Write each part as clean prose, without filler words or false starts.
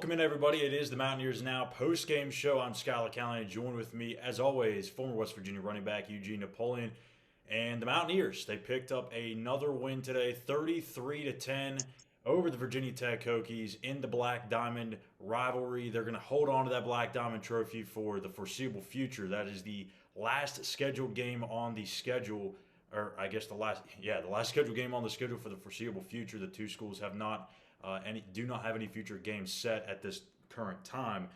Welcome in, everybody. It is the Mountaineers Now post-game show. I'm Schuyler, Callihan. Joined with me, as always, former West Virginia running back Eugene, Napoleon, and the Mountaineers. They picked up another win today, 33-10 over the Virginia Tech Hokies in the Black Diamond rivalry. They're going to hold on to that Black Diamond trophy for the foreseeable future. That is the last scheduled game on the schedule, or I guess the last scheduled game on the schedule for the foreseeable future. The two schools have not do not have any future games set at this current time.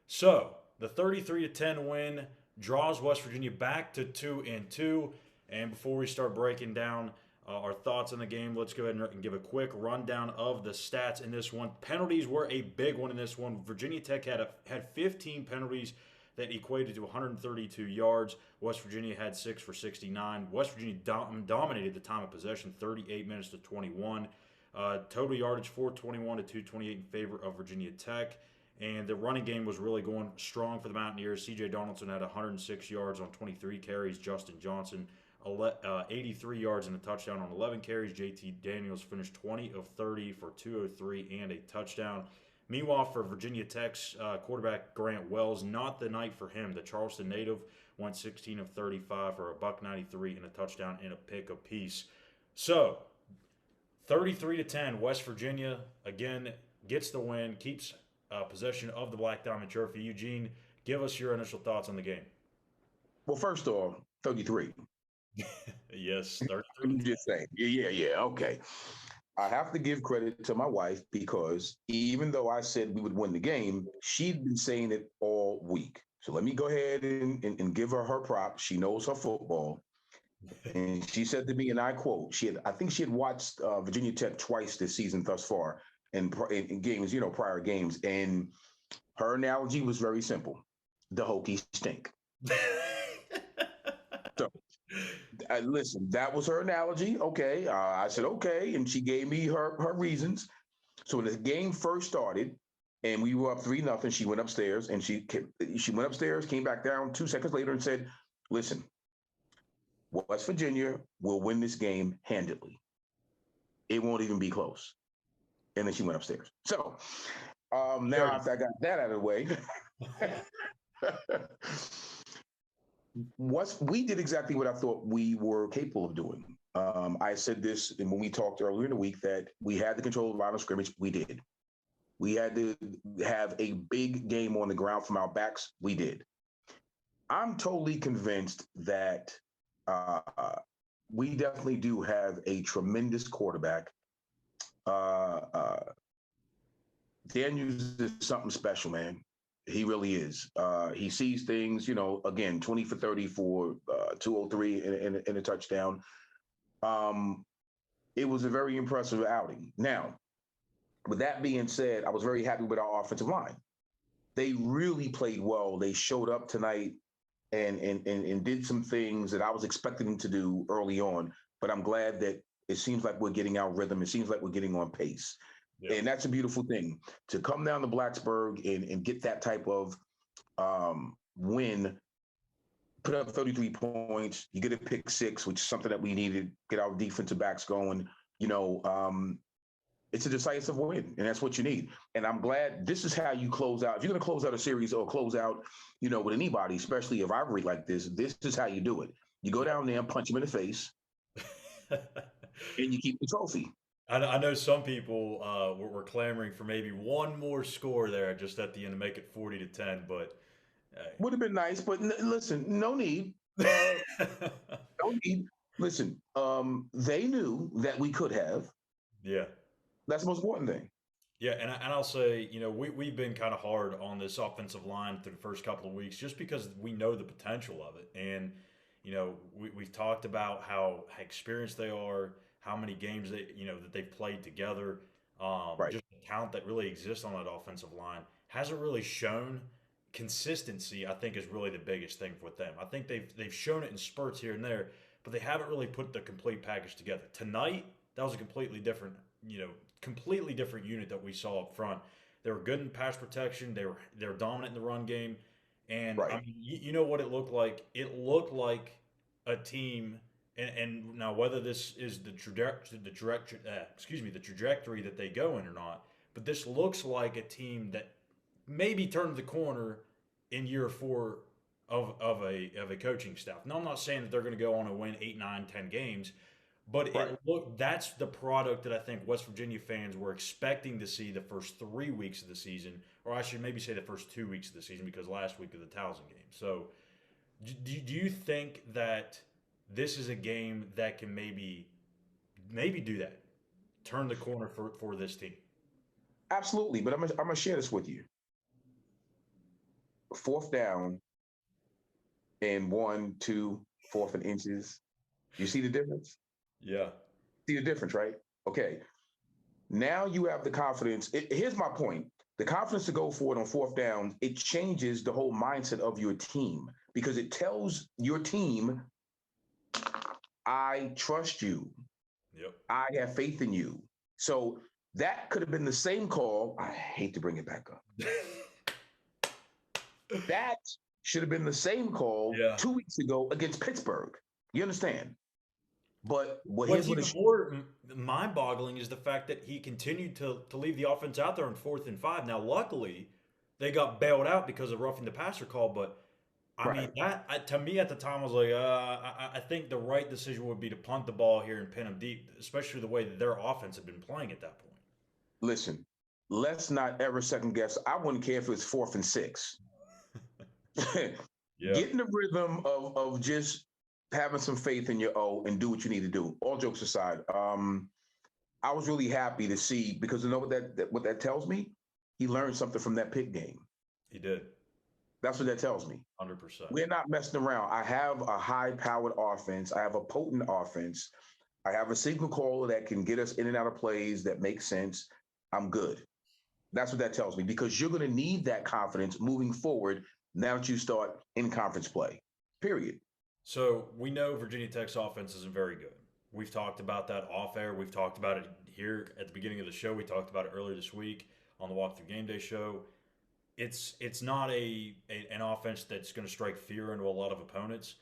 So the 33-10 win draws West Virginia back to 2-2. And before we start breaking down our thoughts on the game, let's go ahead and give a quick rundown of the stats in this one. Penalties were a big one in this one. Virginia Tech had 15 penalties that equated to 132 yards. West Virginia had 6 for 69. West Virginia dominated the time of possession, 38 minutes to 21. Total yardage 421 to 228 in favor of Virginia Tech. And the running game was really going strong for the Mountaineers. C.J. Donaldson had 106 yards on 23 carries. Justin Johnson, 83 yards and a touchdown on 11 carries. J.T. Daniels finished 20 of 30 for 203 and a touchdown. Meanwhile, for Virginia Tech's quarterback Grant Wells, not the night for him. The Charleston native went 16 of 35 for a $193 and a touchdown and a pick apiece. So 33-10, West Virginia, again, gets the win, keeps possession of the Black Diamond Trophy. Eugene, give us your initial thoughts on the game. Well, first off, 33. Yes, 33. I'm just saying. Yeah, okay. I have to give credit to my wife because even though I said we would win the game, she'd been saying it all week. So let me go ahead and give her props. She knows her football. And she said to me, and I quote, I think she had watched Virginia Tech twice this season thus far in games, prior games. And her analogy was very simple. The Hokies stink. So listen, that was her analogy. Okay. I said, okay. And she gave me her reasons. So when the game first started and we were up 3-0, she went upstairs and she went upstairs, came back down 2 seconds later and said, listen, West Virginia will win this game handedly. It won't even be close. And then she went upstairs. So now after I got that out of the way, we did exactly what I thought we were capable of doing. I said this when we talked earlier in the week that we had the control of line of scrimmage. We did. We had to have a big game on the ground from our backs. We did. I'm totally convinced that we definitely do have a tremendous quarterback. Daniels is something special, man. He really is. He sees things, again, 20 for 30 for 203 and a touchdown. It was a very impressive outing. Now, with that being said, I was very happy with our offensive line. They really played well. They showed up tonight and did some things that I was expecting them to do early on. But I'm glad that it seems like we're getting our rhythm. It seems like we're getting on pace. Yeah. And that's a beautiful thing. To come down to Blacksburg and get that type of win, put up 33 points, you get a pick six, which is something that we needed, get our defensive backs going. It's a decisive win, and that's what you need. And I'm glad this is how you close out. If you're going to close out a series or close out, with anybody, especially a rivalry like this is how you do it. You go down there and punch them in the face, and you keep the trophy. I know some people were clamoring for maybe one more score there just at the end to make it 40-10, but would have been nice. But listen, no need. No need. Listen, they knew that we could have. Yeah. That's the most important thing. Yeah, and I'll say, we've been kind of hard on this offensive line through the first couple of weeks just because we know the potential of it. And, we've talked about how experienced they are, how many games that they've played together. Right. Just the talent that really exists on that offensive line hasn't really shown. Consistency, I think, is really the biggest thing with them. I think they've shown it in spurts here and there, but they haven't really put the complete package together. Tonight, that was a completely different unit that we saw up front. They were good in pass protection. They were dominant in the run game, and right. I mean, you know what it looked like? It looked like a team. And now whether this is the trajectory that they go in or not, but this looks like a team that maybe turn the corner in year 4 of a coaching staff. Now, I'm not saying that they're going to go on and win 8, 9, 10 games, but Right. that's the product that I think West Virginia fans were expecting to see the first 3 weeks of the season, or I should maybe say the first 2 weeks of the season because last week of the Towson game. So, do you think that this is a game that can maybe do that, turn the corner for this team? Absolutely. But I'm gonna share this with you. Fourth down and 1, 2, fourth and inches. You see the difference? Yeah. See the difference, right? Okay. Now you have the confidence. Here's my point. The confidence to go for it on fourth down, it changes the whole mindset of your team because it tells your team, I trust you. Yep. I have faith in you. So that could have been the same call. I hate to bring it back up. That should have been the same call Yeah. 2 weeks ago against Pittsburgh. You understand? But What's here's what even more mind-boggling is the fact that he continued to leave the offense out there on 4th and 5. Now, luckily, they got bailed out because of roughing the passer call. But I mean, right. that to me at the time I was like, I think the right decision would be to punt the ball here and pin them deep, especially the way that their offense had been playing at that point. Listen, let's not ever second guess. I wouldn't care if it was 4th and 6. Yeah. Get in the rhythm of just having some faith in your O and do what you need to do. All jokes aside, I was really happy to see because you know what that tells me? He learned something from that pick game. He did. That's what that tells me. 100%. We're not messing around. I have a high-powered offense. I have a potent offense. I have a signal caller that can get us in and out of plays that make sense. I'm good. That's what that tells me because you're going to need that confidence moving forward now that you start in conference play, period. So we know Virginia Tech's offense isn't very good. We've talked about that off air. We've talked about it here at the beginning of the show. We talked about it earlier this week on the Walkthrough Game Day show. It's not an offense that's going to strike fear into a lot of opponents,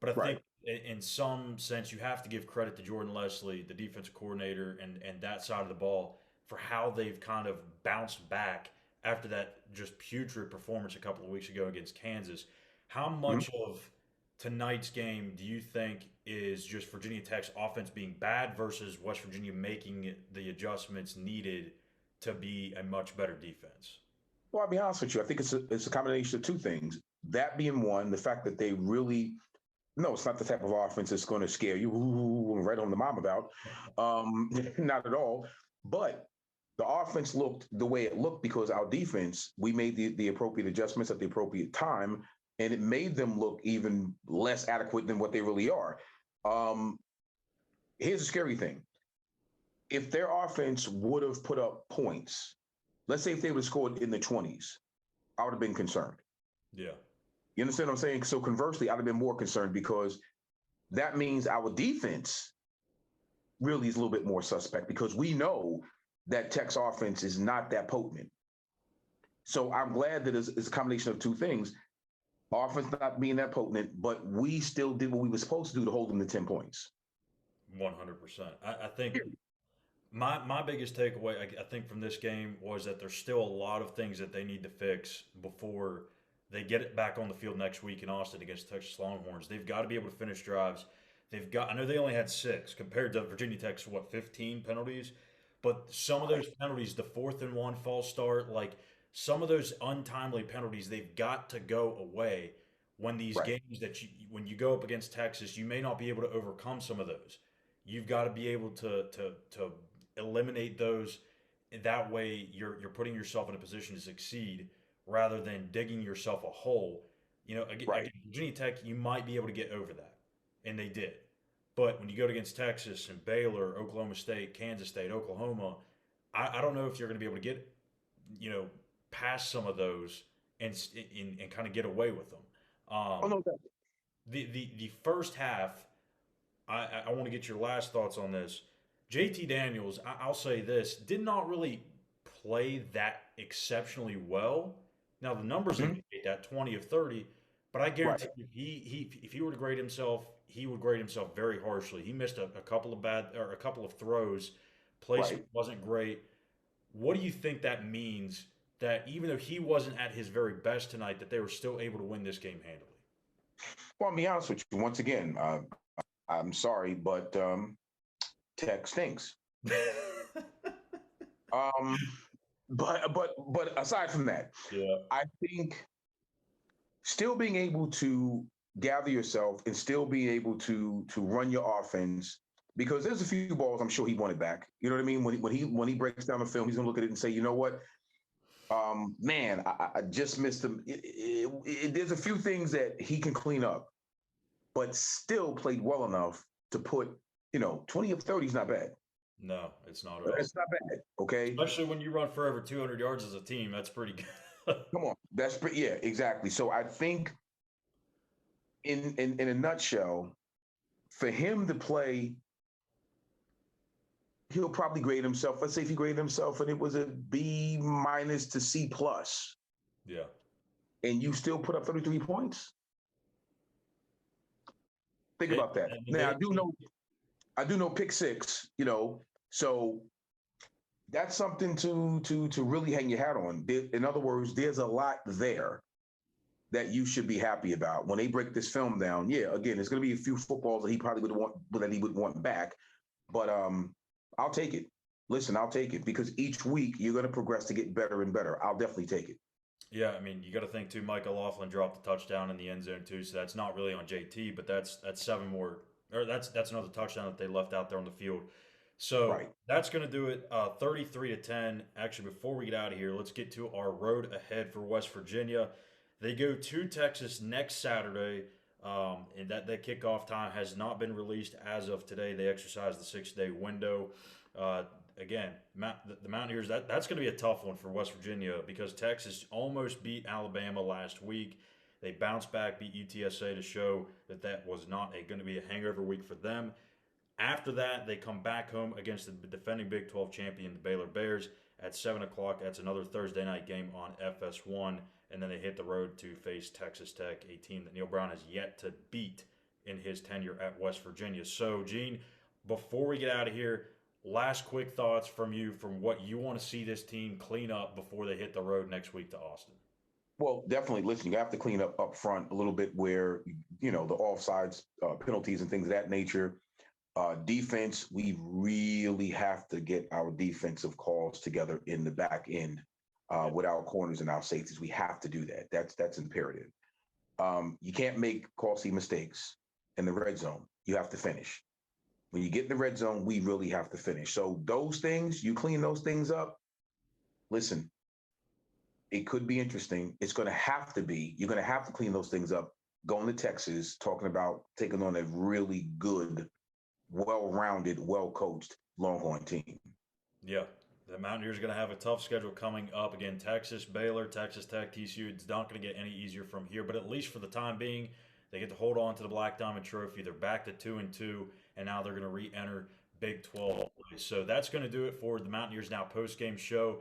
but I Right. think in some sense you have to give credit to Jordan Leslie, the defensive coordinator, and that side of the ball for how they've kind of bounced back after that just putrid performance a couple of weeks ago against Kansas. How Mhm. much of tonight's game do you think is just Virginia Tech's offense being bad versus West Virginia making the adjustments needed to be a much better defense? Well, I'll be honest with you. I think it's a combination of two things. That being one, the fact that they really no, it's not the type of offense that's going to scare you right on the mom about. Not at all. But the offense looked the way it looked because our defense, we made the appropriate adjustments at the appropriate time, and it made them look even less adequate than what they really are. Um, Here's the scary thing. If their offense would have put up points, let's say if they would have scored in the 20s, I would have been concerned. Yeah. You understand what I'm saying? So conversely, I'd have been more concerned because that means our defense really is a little bit more suspect because we know that Tech's offense is not that potent. So I'm glad that it's a combination of two things. Offense not being that potent, but we still did what we were supposed to do to hold them to 10 points. 100%. I think my biggest takeaway, I think, from this game was that there's still a lot of things that they need to fix before they get it back on the field next week in Austin against Texas Longhorns. They've got to be able to finish drives. I know they only had 6 compared to Virginia Tech's, 15 penalties? But some of those penalties, the 4th and 1 false start, like some of those untimely penalties, they've got to go away when these Right. games when you go up against Texas, you may not be able to overcome some of those. You've got to be able to eliminate those. That way, you're putting yourself in a position to succeed rather than digging yourself a hole. Right. Against Virginia Tech, you might be able to get over that, and they did. But when you go against Texas and Baylor, Oklahoma State, Kansas State, Oklahoma, I don't know if you're going to be able to get you know past some of those and kind of get away with them. Oh, Um, no, the first half, I want to get your last thoughts on this. JT Daniels, I'll say this, did not really play that exceptionally well. Now the numbers Mhm. indicate that 20 of 30, but I Right. guarantee you, he if he were to grade himself, he would grade himself very harshly. He missed a couple of a couple of throws. Right. Placement wasn't great. What do you think that means that even though he wasn't at his very best tonight, that they were still able to win this game handily. Well, I'll be honest with you. Once again, I'm sorry, but Tech stinks. But aside from that, Yeah. I think still being able to gather yourself and still be able to run your offense, because there's a few balls I'm sure he wanted back. You know what I mean? When he breaks down the film, he's gonna look at it and say, you know what, man, I just missed him. There's a few things that he can clean up, but still played well enough to put 20 of 30 is not bad. No, it's not at all. It's not bad. Okay. Especially when you run for over 200 yards as a team, that's pretty good. Come on, yeah, exactly. So I think in a nutshell, for him to play, he'll probably grade himself. Let's say if he graded himself and it was a B- to C+, Yeah. and you still put up 33 points. Think about that. Now I do know pick six, so that's something to really hang your hat on. In other words, there's a lot there that you should be happy about when they break this film down. Yeah, again, there's going to be a few footballs that he probably would want back, but I'll take it. Listen, I'll take it, because each week you're going to progress to get better and better. I'll definitely take it. Yeah, I mean, you got to think too. Michael Laughlin dropped the touchdown in the end zone too, so that's not really on JT, but that's seven more, or that's another touchdown that they left out there on the field. So Right. that's going to do it. 33-10. Actually, before we get out of here, let's get to our road ahead for West Virginia. They go to Texas next Saturday, and that kickoff time has not been released as of today. They exercised the 6-day window. Again, the Mountaineers, that's going to be a tough one for West Virginia, because Texas almost beat Alabama last week. They bounced back, beat UTSA to show that was not going to be a hangover week for them. After that, they come back home against the defending Big 12 champion, the Baylor Bears, at 7 o'clock. That's another Thursday night game on FS1. And then they hit the road to face Texas Tech, a team that Neil Brown has yet to beat in his tenure at West Virginia. So, Gene, before we get out of here, last quick thoughts from you from what you want to see this team clean up before they hit the road next week to Austin. Well, definitely. Listen, you have to clean up front a little bit where, the offsides, penalties and things of that nature. Defense, we really have to get our defensive calls together in the back end with our corners and our safeties. We have to do that. That's imperative. You can't make costly mistakes in the red zone. You have to finish. When you get in the red zone, we really have to finish. So those things, you clean those things up. Listen, it could be interesting. It's going to have to be. You're going to have to clean those things up. Going to Texas, talking about taking on a really good, well-rounded, well-coached Longhorn team. Yeah, the Mountaineers are going to have a tough schedule coming up. Again, Texas, Baylor, Texas Tech, TCU. It's not going to get any easier from here, but at least for the time being, they get to hold on to the Black Diamond Trophy. They're back to 2-2, and now they're going to re-enter Big 12 play. So that's going to do it for the Mountaineers Now post-game show.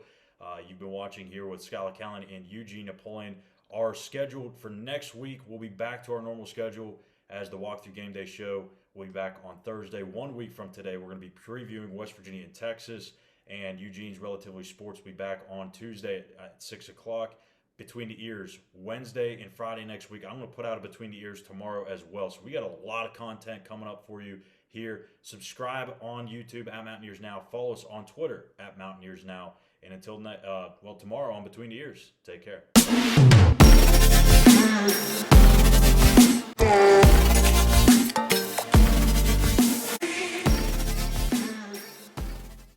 You've been watching here with Schuyler, Callihan, and Eugene, Napoleon. Our schedule for next week, we'll be back to our normal schedule as the Walkthrough Game Day show. We'll be back on Thursday. 1 week from today, we're going to be previewing West Virginia and Texas, and Eugene's Relatively Sports will be back on Tuesday at 6 o'clock. Between the Ears, Wednesday and Friday next week. I'm going to put out a Between the Ears tomorrow as well. So we got a lot of content coming up for you here. Subscribe on YouTube at Mountaineers Now. Follow us on Twitter at Mountaineers Now. And until tomorrow on Between the Ears, take care.